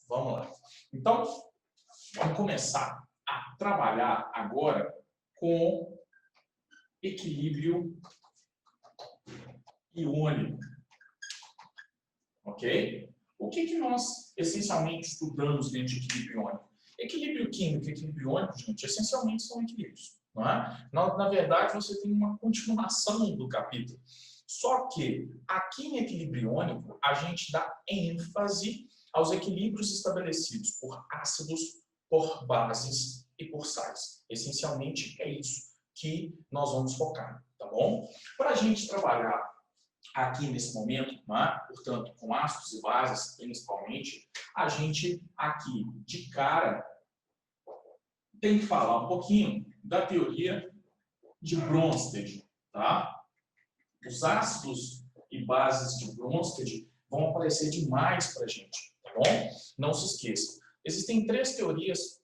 Vamos lá. Então, vamos começar a trabalhar agora com equilíbrio iônico. Ok? O que nós essencialmente estudamos dentro de equilíbrio iônico? Equilíbrio químico e equilíbrio iônico, gente, essencialmente são equilíbrios. Não é? Na verdade, você tem uma continuação do capítulo. Só que aqui em equilíbrio iônico, a gente dá ênfase aos equilíbrios estabelecidos por ácidos, por bases e por sais. Essencialmente é isso que nós vamos focar, tá bom? Para a gente trabalhar aqui nesse momento, né, portanto, com ácidos e bases principalmente, a gente aqui de cara tem que falar um pouquinho da teoria de Bronsted, tá? Os ácidos e bases de Bronsted vão aparecer demais para a gente, tá bom? Não se esqueça. Existem 3 teorias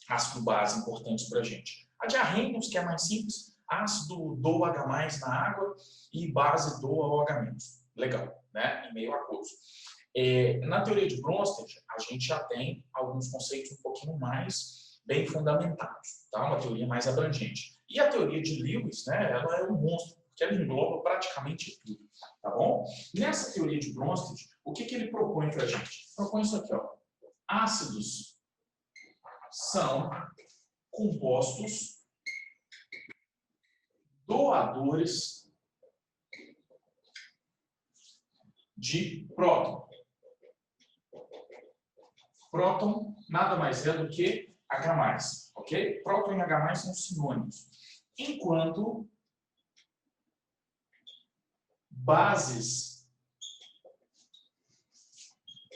ácido-base importantes para a gente. A de Arrhenius, que é a mais simples, ácido do H+, na água e base do OH-. Legal, né? Em meio aquoso. Na teoria de Bronsted, a gente já tem alguns conceitos um pouquinho mais bem fundamentados, tá? Uma teoria mais abrangente. E a teoria de Lewis, né? Ela é um monstro, porque ela engloba praticamente tudo, tá bom? Nessa teoria de Bronsted, o que ele propõe para a gente? Propõe isso aqui, ó. Ácidos são compostos doadores de próton. Próton nada mais é do que H+, ok? Próton e H+ são sinônimos. Enquanto bases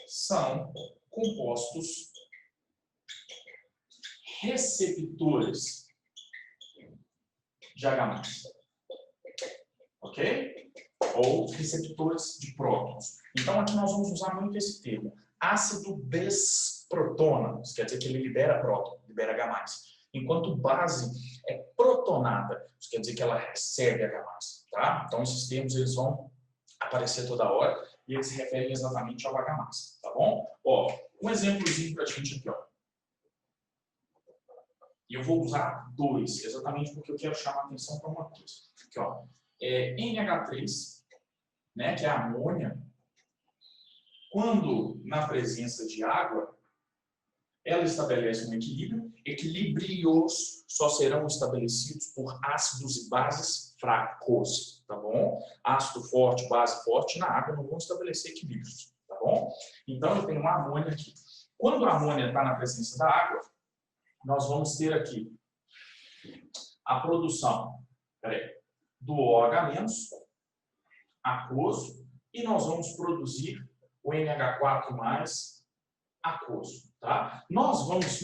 são compostos receptores de H+, ok? Ou receptores de prótons. Então, aqui nós vamos usar muito esse termo. Ácido desprotona, isso quer dizer que ele libera próton, libera H+. Enquanto base é protonada, isso quer dizer que ela recebe H+. Tá? Então, esses termos eles vão aparecer toda hora e eles se referem exatamente ao H+. Tá bom? Ó, um exemplozinho para a gente aqui, ó. E eu vou usar 2, exatamente porque eu quero chamar a atenção para uma coisa. Aqui, ó. NH3, né, que é a amônia, quando na presença de água, ela estabelece um equilíbrio. Equilíbrios só serão estabelecidos por ácidos e bases fracos, tá bom? Ácido forte, base forte, na água não vão estabelecer equilíbrios, tá bom? Então, eu tenho uma amônia aqui. Quando a amônia está na presença da água, nós vamos ter aqui a produção do OH- aquoso e nós vamos produzir o NH4+ aquoso, tá? Nós vamos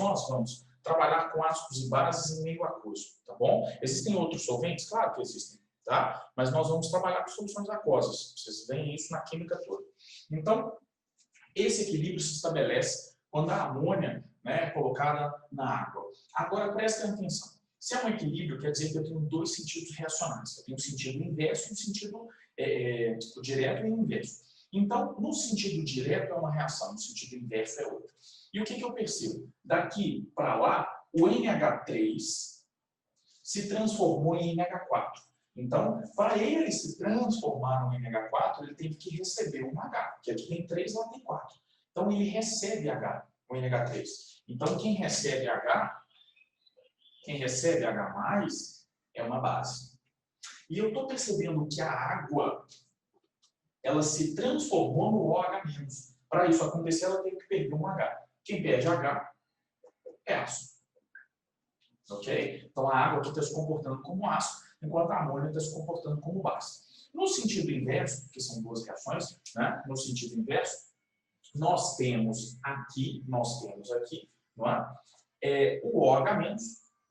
trabalhar com ácidos e bases em meio aquoso, tá bom? Existem outros solventes? Claro que existem, tá? Mas nós vamos trabalhar com soluções aquosas. Vocês veem isso na química toda. Então, esse equilíbrio se estabelece quando a amônia, né, é colocada na água. Agora, prestem atenção. Se é um equilíbrio, quer dizer que eu tenho 2 sentidos reacionais. Eu tenho um sentido inverso e um sentido direto e inverso. Então, no sentido direto é uma reação, no sentido inverso é outra. E o que eu percebo? Daqui para lá, o NH3 se transformou em NH4. Então, para ele se transformar no NH4, ele teve que receber um H, porque aqui tem 3, lá tem 4. Então, ele recebe H, o NH3. Então, quem recebe H é uma base. E eu estou percebendo que a água, ela se transformou no OH-. Para isso acontecer, ela teve que perder um H. Quem perde H é ácido. Ok? Então, a água aqui está se comportando como ácido, enquanto a amônia está se comportando como base. No sentido inverso, que são 2 reações, né? No sentido inverso, nós temos aqui, não é? O OH-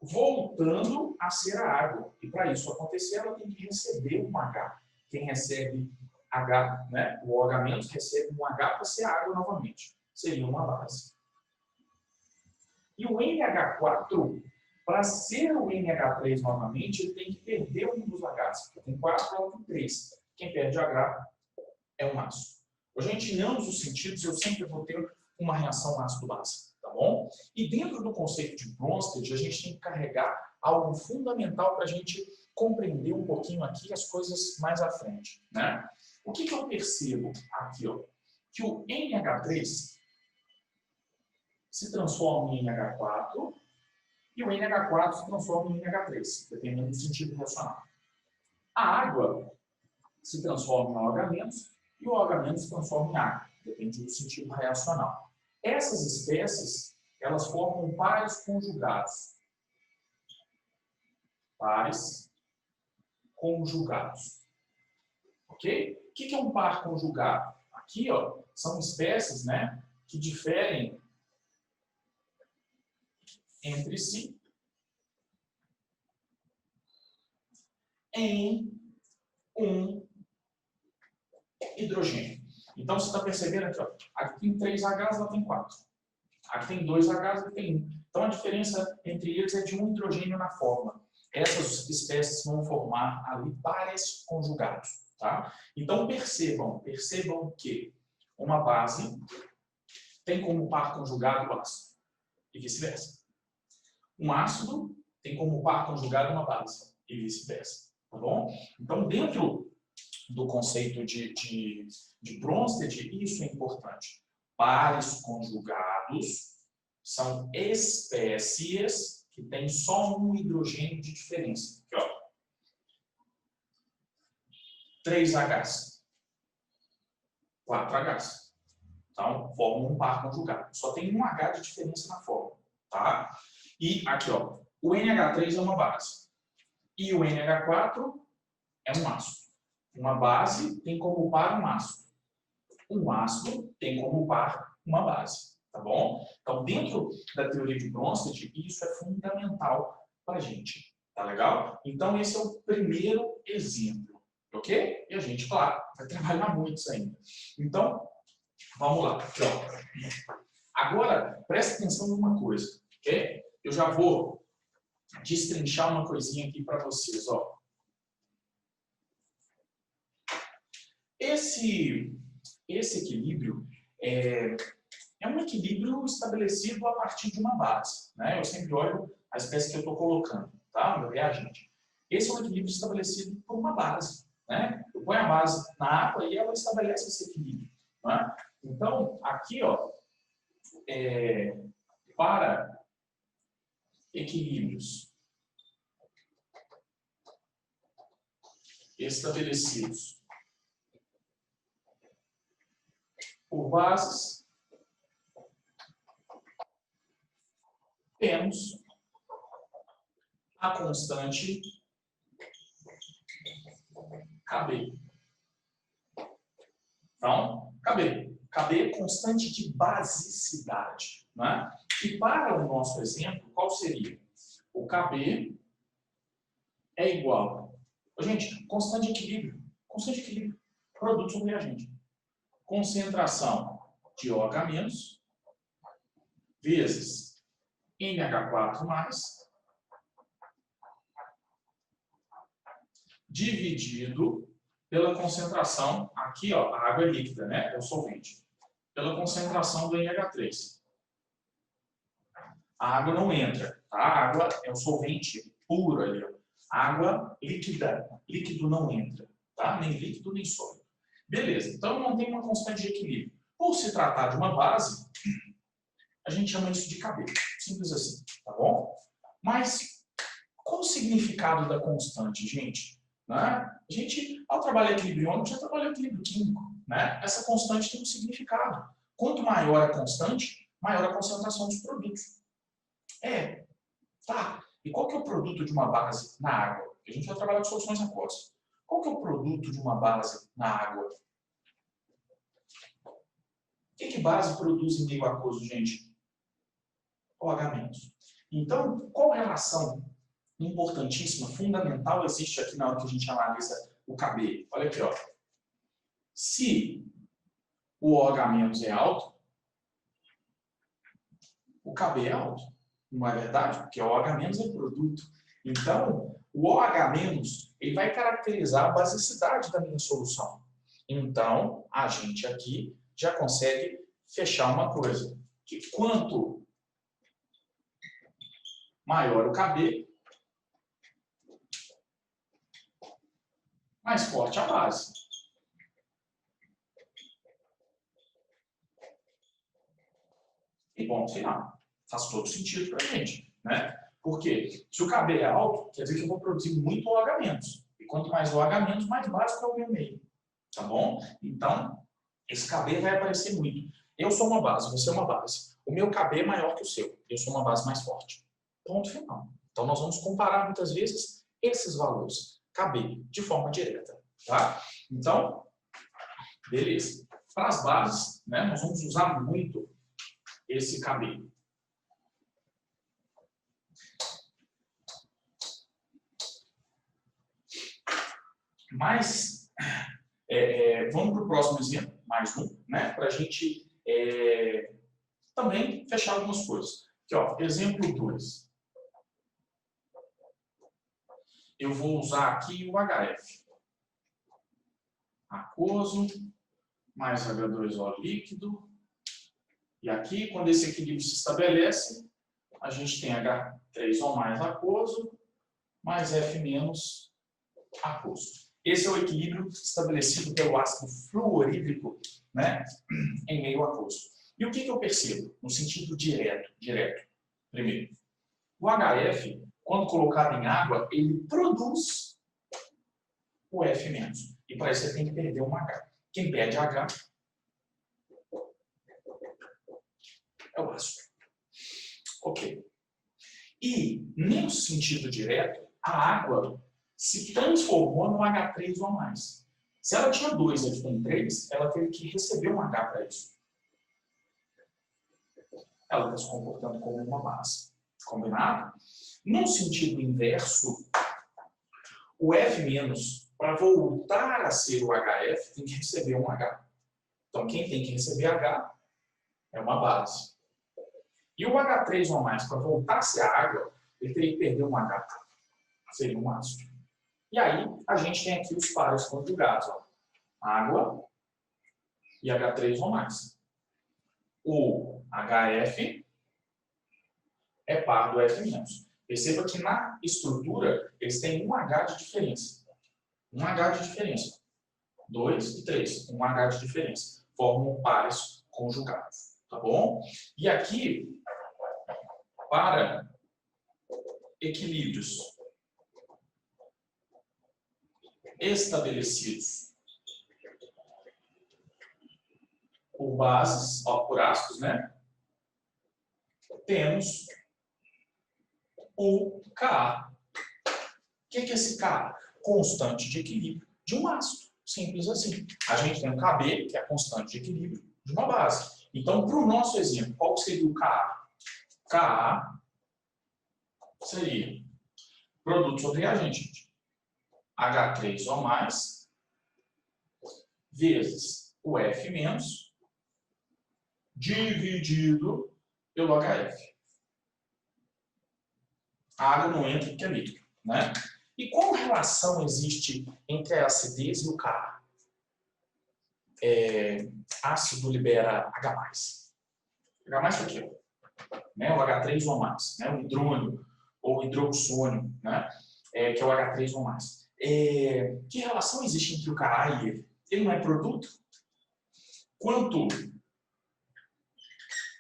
voltando a ser a água. E para isso acontecer, ela tem que receber um H. Quem recebe H, né? O OH- recebe um H para ser água novamente. Seria uma base. E o NH4, para ser o NH3 novamente, ele tem que perder um dos Hs. Porque tem 4, ela tem 3. Quem perde H é um ácido. Gente, em ambos os sentidos, eu sempre vou ter uma reação ácido-base, tá bom? E dentro do conceito de Bronsted, a gente tem que carregar algo fundamental para a gente compreender um pouquinho aqui as coisas mais à frente, né? O que eu percebo aqui, ó? Que o NH3 se transforma em NH4 e o NH4 se transforma em NH3, dependendo do sentido reacional. A água se transforma em OH- e o OH- se transforma em água, depende do sentido reacional. Essas espécies, elas formam pares conjugados. Pares conjugados. Ok? O que é um par conjugado? Aqui, ó, são espécies, né, que diferem entre si em um hidrogênio. Então, você está percebendo aqui, ó, aqui tem 3 Hs, lá tem 4. Aqui tem 2 Hs, aqui tem 1. Então, a diferença entre eles é de um hidrogênio na forma. Essas espécies vão formar ali pares conjugados. Tá? Então, percebam que uma base tem como par conjugado o ácido, e vice-versa. Um ácido tem como par conjugado uma base, e vice-versa. Tá bom? Então, dentro do conceito de Bronsted, isso é importante. Pares conjugados são espécies que têm só um hidrogênio de diferença. Aqui, ó. 3 Hs, 4 Hs. Então, formam um par conjugado. Só tem um H de diferença na forma. Tá? E aqui, ó, o NH3 é uma base. E o NH4 é um ácido. Uma base tem como par um ácido. Um ácido tem como par uma base. Tá bom? Então, dentro da teoria de Bronsted, isso é fundamental para a gente. Tá legal? Então, esse é o primeiro exemplo. Ok? E a gente, claro, vai trabalhar muito isso ainda. Então, vamos lá. Então, agora, preste atenção numa coisa. Ok? Eu já vou destrinchar uma coisinha aqui para vocês. Ó. Esse equilíbrio é um equilíbrio estabelecido a partir de uma base. Né? Eu sempre olho a espécie que eu estou colocando, tá? O meu reagente. Esse é um equilíbrio estabelecido por uma base. Né? Eu ponho a base na água e ela estabelece esse equilíbrio. Né? Então, aqui, ó, para equilíbrios estabelecidos por bases, temos a constante KB. Então, KB. KB é constante de basicidade. Né? E para o nosso exemplo, qual seria? O KB é igual. Gente, constante de equilíbrio. Constante de equilíbrio. Produto sobre reagente. Concentração de OH- vezes NH4+, dividido pela concentração, aqui ó, a água é líquida, né? É o solvente. Pela concentração do NH3. A água não entra, tá? A água é o solvente puro ali, ó. Água líquida, líquido não entra, tá? Nem líquido nem sólido. Beleza, então não tem uma constante de equilíbrio. Por se tratar de uma base, a gente chama isso de KB. Simples assim, tá bom? Mas qual o significado da constante, gente? Né? A gente, ao trabalhar equilíbrio iônico, já trabalhou equilíbrio químico. Né? Essa constante tem um significado. Quanto maior a constante, maior a concentração dos produtos. Tá. E qual que é o produto de uma base na água? Porque a gente vai trabalhar com soluções aquosas. Qual que é o produto de uma base na água? O que base produz em meio aquoso, gente? OH-. Então, qual relação importantíssima, fundamental, existe aqui na hora que a gente analisa o KB? Olha aqui, ó. Se o OH- é alto, o KB é alto. Não é verdade? Porque o OH- é produto. Então, o OH- ele vai caracterizar a basicidade da minha solução. Então, a gente aqui já consegue fechar uma coisa, que quanto maior o KB, mais forte a base. E ponto final. Faz todo sentido para a gente, né? Porque se o KB é alto, quer dizer que eu vou produzir muito OH-. E quanto mais OH-, mais básico é o meu meio. Tá bom? Então, esse KB vai aparecer muito. Eu sou uma base, você é uma base. O meu KB é maior que o seu. Eu sou uma base mais forte. Ponto final. Então, nós vamos comparar muitas vezes esses valores. KB, de forma direta. Tá? Então, beleza. Para as bases, né, nós vamos usar muito esse KB. Mas, vamos para o próximo exemplo, mais um, né, para a gente também fechar algumas coisas. Aqui, ó, exemplo 2. Eu vou usar aqui o HF. Aquoso, mais H2O líquido. E aqui, quando esse equilíbrio se estabelece, a gente tem H3O mais aquoso, mais F menos aquoso. Esse é o equilíbrio estabelecido pelo ácido fluorídrico, né, em meio aquoso. E o que eu percebo? No sentido direto. Primeiro, o HF, quando colocado em água, ele produz o F menos. E para isso você tem que perder um H. Quem perde H é o ácido. Ok. E, no sentido direto, a água se transformou no H3O+. Se ela tinha 2 e aqui tem 3, ela teve que receber um H para isso. Ela está se comportando como uma base. Combinado? No sentido inverso, o F-, para voltar a ser o HF, tem que receber um H. Então, quem tem que receber H é uma base. E o H3O+, para voltar a ser a água, ele teria que perder um H. Seria um ácido. E aí, a gente tem aqui os pares conjugados. Ó. Água e H3O+. O HF é par do F-. Perceba que na estrutura, eles têm um H de diferença. Um H de diferença. 2 e 3. Um H de diferença. Formam pares conjugados. Tá bom? E aqui, para equilíbrios estabelecidos por bases, ó, por ácidos, né? Temos o Ka. O que é esse Ka? Constante de equilíbrio de um ácido. Simples assim. A gente tem o Kb, que é a constante de equilíbrio de uma base. Então, para o nosso exemplo, qual seria o Ka? Ka seria produto sobre reagente. H3O+, vezes o F- dividido pelo HF. A água não entra porque é líquido, né? E qual relação existe entre a acidez e o Ka? Ácido libera H+. H+ é o quê? Né? O H3O+, né? O hidrônio ou hidroxônio, né? Que é o H3O+. Que relação existe entre o Ka e ele? Ele não é produto? Quanto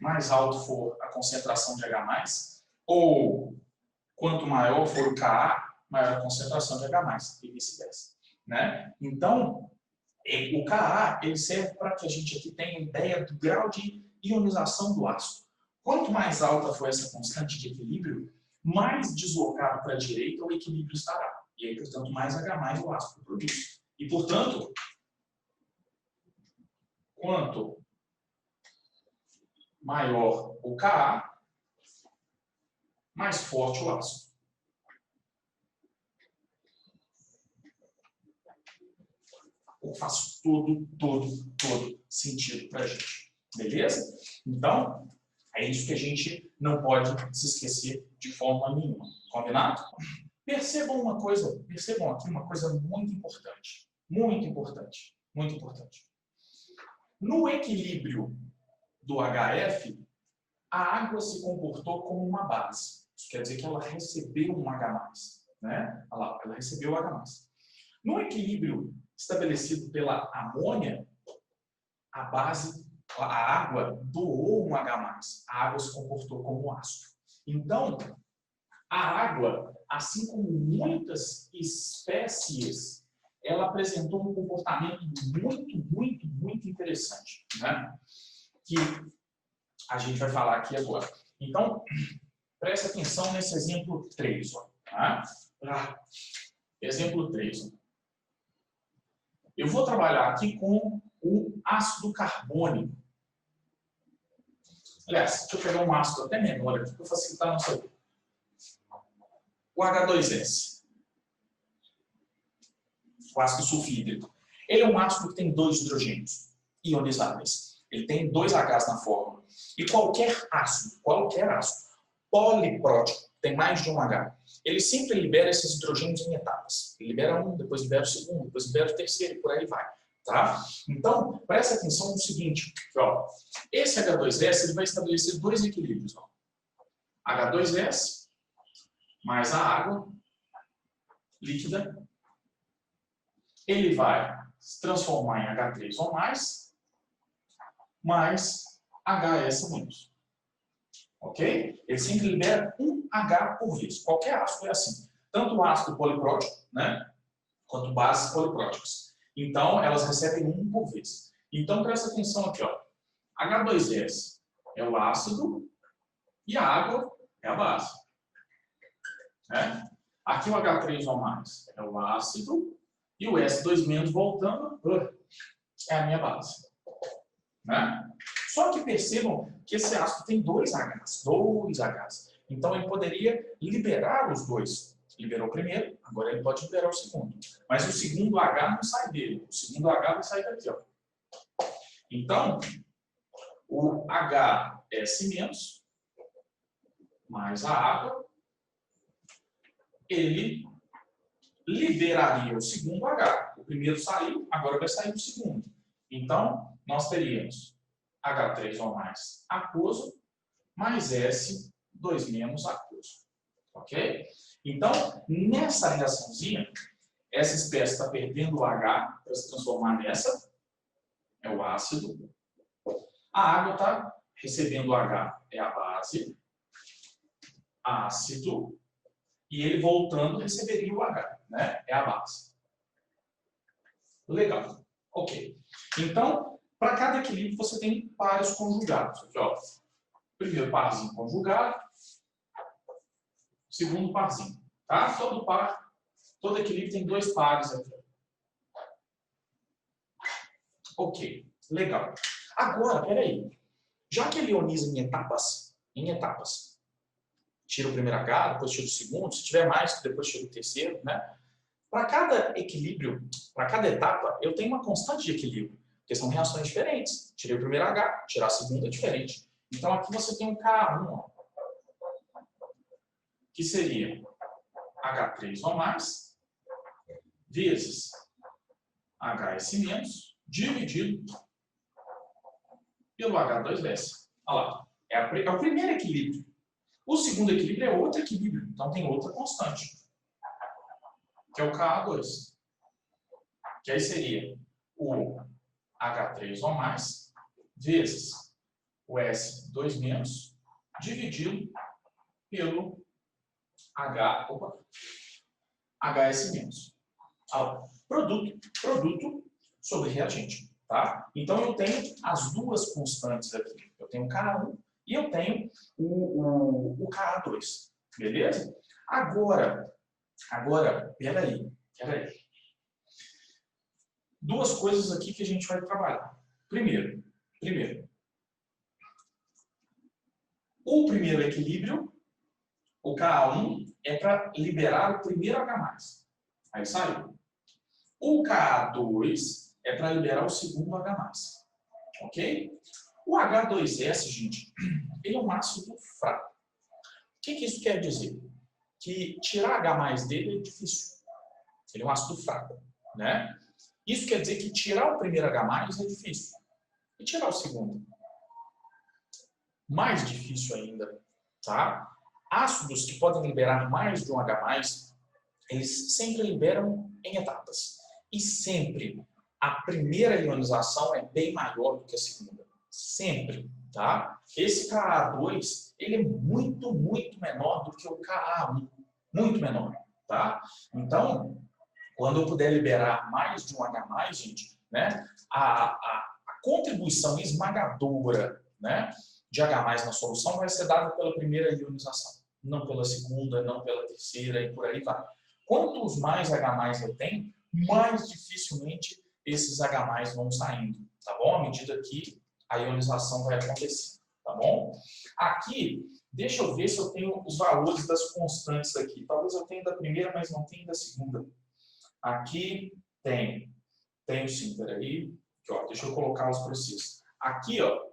mais alto for a concentração de H+, ou quanto maior for o Ka, maior a concentração de H+, e vice-versa. Né? Então, o Ka ele serve para que a gente aqui tenha ideia do grau de ionização do ácido. Quanto mais alta for essa constante de equilíbrio, mais deslocado para a direita o equilíbrio estará. E aí, portanto, mais H+ o ácido produz. E, portanto, quanto maior o Ka, mais forte o ácido. Faz todo sentido para a gente. Beleza? Então, é isso que a gente não pode se esquecer de forma nenhuma. Combinado? Percebam aqui uma coisa muito importante. Muito importante. Muito importante. No equilíbrio do HF, a água se comportou como uma base. Isso quer dizer que ela recebeu um H+, né? Olha lá, ela recebeu o H+. No equilíbrio estabelecido pela amônia, a água doou um H+. A água se comportou como ácido. Então, a água, assim como muitas espécies, ela apresentou um comportamento muito interessante, né? Que a gente vai falar aqui agora. Então, preste atenção nesse exemplo 3. Ó, tá? Exemplo 3. Eu vou trabalhar aqui com o ácido carbônico. Aliás, deixa eu pegar um ácido até menor aqui para facilitar a nossa vida. O H2S. O ácido sulfídrico. Ele é um ácido que tem 2 hidrogênios ionizáveis. Ele tem 2 Hs na fórmula. E qualquer ácido poliprótico, tem mais de um H, ele sempre libera esses hidrogênios em etapas. Ele libera um, depois libera o segundo, depois libera o terceiro, e por aí vai. Tá? Então, presta atenção no seguinte, ó, esse H2S ele vai estabelecer 2 equilíbrios. Ó. H2S mais a água líquida, ele vai se transformar em H3 ou mais HS-. Ok? Ele sempre libera um H por vez. Qualquer ácido é assim. Tanto o ácido poliprótico, né, quanto bases polipróticas. Então, elas recebem um por vez. Então, presta atenção aqui. Ó. H2S é o ácido e a água é a base. Né? Aqui o H3O+, é o ácido e o S2- voltando é a minha base. Né? Só que percebam que esse ácido tem 2 Hs. Então, ele poderia liberar os 2. Liberou o primeiro, agora ele pode liberar o segundo. Mas o segundo H não sai dele. O segundo H vai sair daqui. Ó. Então, o HS- mais a água, ele liberaria o segundo H. O primeiro saiu, agora vai sair o segundo. Então, nós teríamos H3O+ aquoso mais S2- aquoso. Ok? Então, nessa reaçãozinha, essa espécie está perdendo o H para se transformar nessa, é o ácido. A água está recebendo o H, é a base, ácido, e ele voltando receberia o H, né? É a base. Legal. Ok. Então, para cada equilíbrio você tem pares conjugados. Aqui, ó. Primeiro parzinho conjugado, segundo parzinho. Tá? Todo equilíbrio tem 2 pares aqui. Ok. Legal. Agora, peraí. Já que ele ioniza em etapas, tira o primeiro H, depois tira o segundo, se tiver mais, depois tira o terceiro, né? Para cada equilíbrio, para cada etapa, eu tenho uma constante de equilíbrio, porque são reações diferentes. Tirei o primeiro H, tirar a segunda é diferente. Então aqui você tem um Ka1, ó, que seria H3O+, vezes HS- dividido pelo H2S. Olha lá, é o primeiro equilíbrio. O segundo equilíbrio é outro equilíbrio, então tem outra constante, que é o Ka2. Que aí seria o H3O+, vezes o S2- dividido pelo HS-. Produto sobre reagente. Tá? Então, eu tenho as duas constantes aqui. Eu tenho o Ka1 e eu tenho o Ka2. Beleza? Agora, peraí. Duas coisas aqui que a gente vai trabalhar. Primeiro, o primeiro equilíbrio, o Ka1, é para liberar o primeiro H+. Aí saiu. O Ka2 é para liberar o segundo H+. Ok? O H2S, gente, ele é um ácido fraco. O que isso quer dizer? Que tirar H+ dele é difícil. Ele é um ácido fraco. Né? Isso quer dizer que tirar o primeiro H+ é difícil. E tirar o segundo? mais difícil ainda, tá? Ácidos que podem liberar mais de um H+, eles sempre liberam em etapas. E sempre a primeira ionização é bem maior do que a segunda. Sempre, tá? Esse Ka2, ele é muito, muito menor do que o Ka1. Muito menor, tá? Então, quando eu puder liberar mais de um H+, gente, né, a contribuição esmagadora, né, de H+ na solução vai ser dada pela primeira ionização, não pela segunda, não pela terceira e por aí vai. Quantos mais H+ eu tenho, mais dificilmente esses H+ vão saindo, tá bom? À medida que a ionização vai acontecer, tá bom? Aqui, deixa eu ver se eu tenho os valores das constantes aqui. Talvez eu tenha da primeira, mas não tenho da segunda. Aqui tenho sim, peraí. Aqui, ó, deixa eu colocar os processos. Aqui, ó,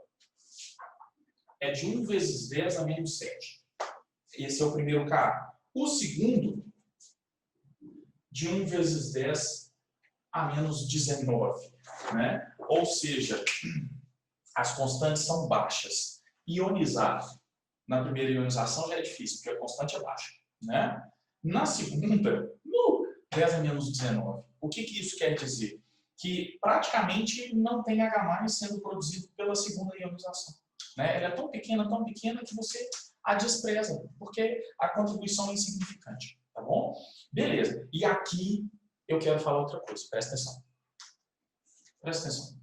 é de 1 vezes 10 a menos 7. Esse é o primeiro Ka. O segundo, de 1 vezes 10 a menos 19. Né? Ou seja, as constantes são baixas. Ionizar na primeira ionização já é difícil, porque a constante é baixa. Né? Na segunda, 10 a menos 19. O que isso quer dizer? Que praticamente não tem H+ sendo produzido pela segunda ionização. Né? Ela é tão pequena que você a despreza, porque a contribuição é insignificante. Tá bom? Beleza. E aqui eu quero falar outra coisa. Presta atenção. Presta atenção.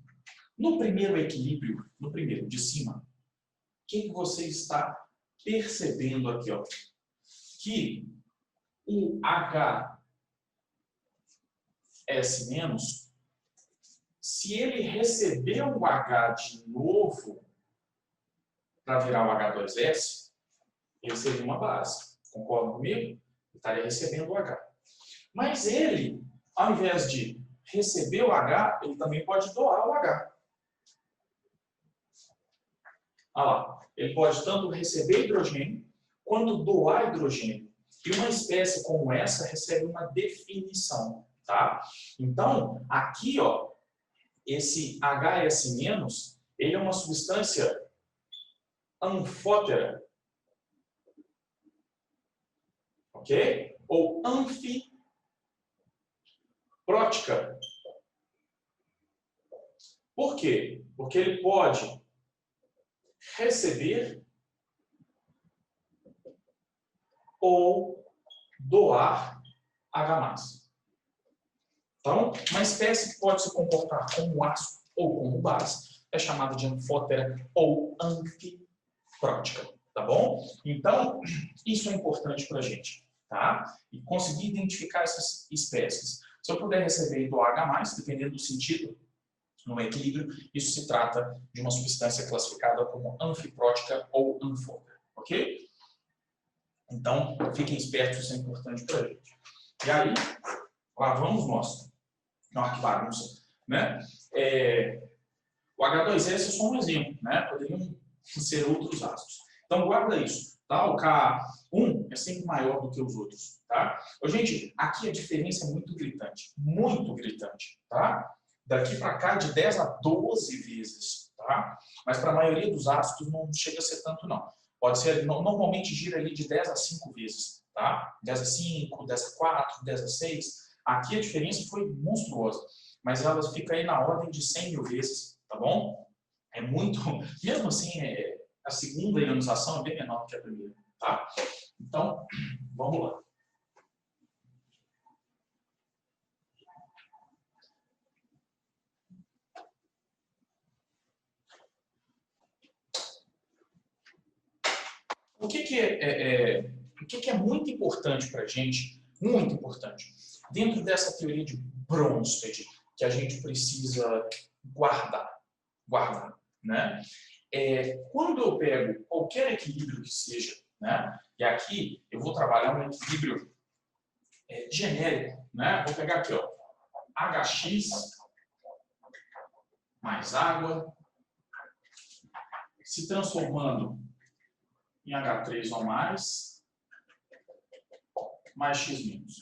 No primeiro equilíbrio, no primeiro, de cima, o que você está percebendo aqui? Ó? Que o HS-, se ele receber o H de novo para virar o H2S, ele seria uma base. Concorda comigo? Ele estaria recebendo o H. Mas ele, ao invés de receber o H, ele também pode doar o H. Olha lá. Ele pode tanto receber hidrogênio, quanto doar hidrogênio. E uma espécie como essa recebe uma definição. Tá? Então, aqui, ó, esse HS-, ele é uma substância anfótera, ok? Ou anfiprótica. Por quê? Porque ele pode receber ou doar H+. Então, uma espécie que pode se comportar como ácido ou como base é chamada de anfótera ou anfiprótica, tá bom? Então, isso é importante para a gente, tá? E conseguir identificar essas espécies. Se eu puder receber e doar H+, dependendo do sentido, no equilíbrio, isso se trata de uma substância classificada como anfiprótica ou anfótera, ok? Então, fiquem espertos, isso é importante para a gente. E aí, lá vamos nós. Não, que bagunça, né? O H2S é só um exemplo, né? Poderiam ser outros ácidos. Então, guarda isso, tá? O K1 é sempre maior do que os outros, tá? Gente, aqui a diferença é muito gritante, tá? Daqui para cá, de 10 a 12 vezes, tá? Mas para a maioria dos ácidos não chega a ser tanto, não. Pode ser, normalmente gira ali de 10 a 5 vezes, tá? 10 a 5, 10 a 4, 10 a 6. Aqui a diferença foi monstruosa, mas ela fica aí na ordem de 100 mil vezes, tá bom? É muito, mesmo assim, a segunda ionização é bem menor que a primeira, tá? Então, vamos lá. O que é muito importante para a gente, muito importante, dentro dessa teoria de Bronsted, que a gente precisa guardar, né? Quando eu pego qualquer equilíbrio que seja, né? E aqui eu vou trabalhar um equilíbrio genérico, né? Vou pegar aqui, ó, HX mais água se transformando em H3 ou mais X-.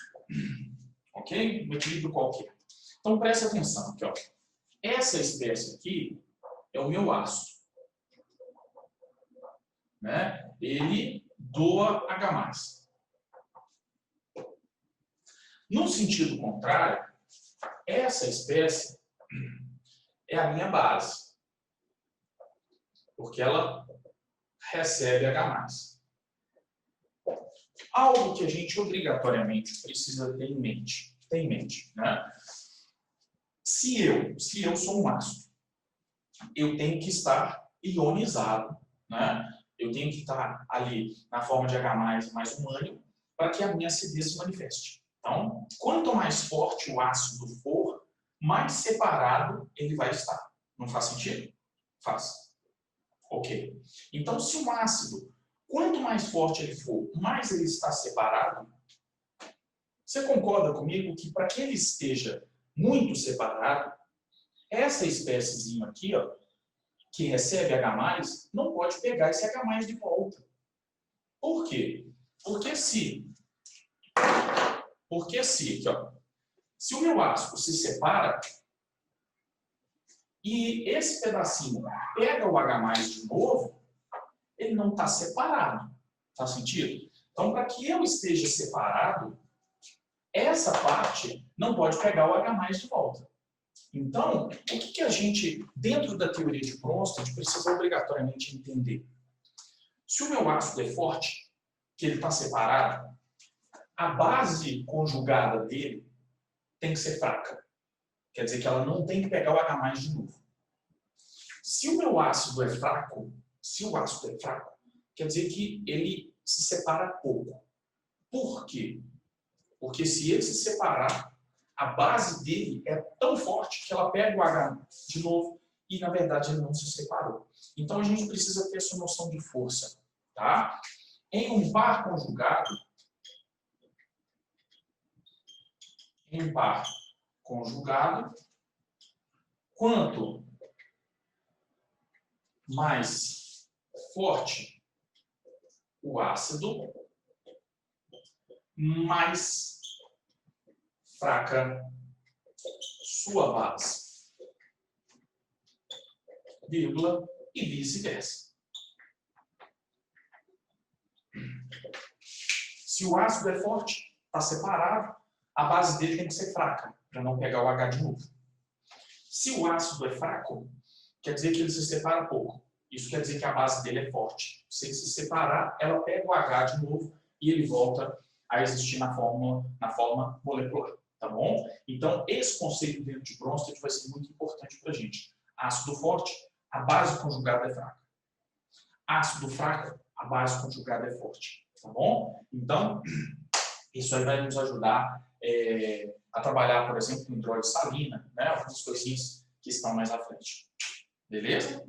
Ok? Um equilíbrio qualquer. Então, preste atenção aqui, ó. Essa espécie aqui é o meu ácido. né, ele doa H+. No sentido contrário, essa espécie é a minha base, porque ela recebe H+. Algo que a gente obrigatoriamente precisa ter em mente, né? Se eu sou um ácido, eu tenho que estar ionizado, né? Eu tenho que estar ali na forma de H+, mais um ânion, para que a minha acidez se manifeste. Então, quanto mais forte o ácido for, mais separado ele vai estar. Não faz sentido? Faz. Ok. Então, se um ácido, quanto mais forte ele for, mais ele está separado, você concorda comigo que para que ele esteja muito separado, essa espéciezinha aqui, ó, que recebe H+, não pode pegar esse H+ de volta. Por quê? Porque se aqui, ó, se o meu ácido se separa e esse pedacinho pega o H+ de novo, ele não está separado. Faz sentido? Então, para que eu esteja separado, essa parte não pode pegar o H+ de volta. Então, o que a gente, dentro da teoria de Bronsted, precisa obrigatoriamente entender? Se o meu ácido é forte, que ele está separado, a base conjugada dele tem que ser fraca. Quer dizer que ela não tem que pegar o H+ de novo. Se o meu ácido é fraco, quer dizer que ele se separa pouco. Por quê? Porque se ele se separar, a base dele é tão forte que ela pega o H de novo e, na verdade, ele não se separou. Então, a gente precisa ter essa noção de força. Tá? Em um par conjugado, quanto mais forte o ácido, mais fraca sua base, vírgula, e vice-versa. Se o ácido é forte, está separado, a base dele tem que ser fraca, para não pegar o H de novo. Se o ácido é fraco, quer dizer que ele se separa pouco. Isso quer dizer que a base dele é forte. Se ele se separar, ela pega o H de novo e ele volta a existir na forma molecular. Tá bom? Então, esse conceito dentro de Bronsted vai ser muito importante para a gente. Ácido forte, a base conjugada é fraca. Ácido fraco, a base conjugada é forte. Tá bom? Então, isso aí vai nos ajudar a trabalhar, por exemplo, com hidrólise salina, né? Algumas coisinhas que estão mais à frente. Beleza?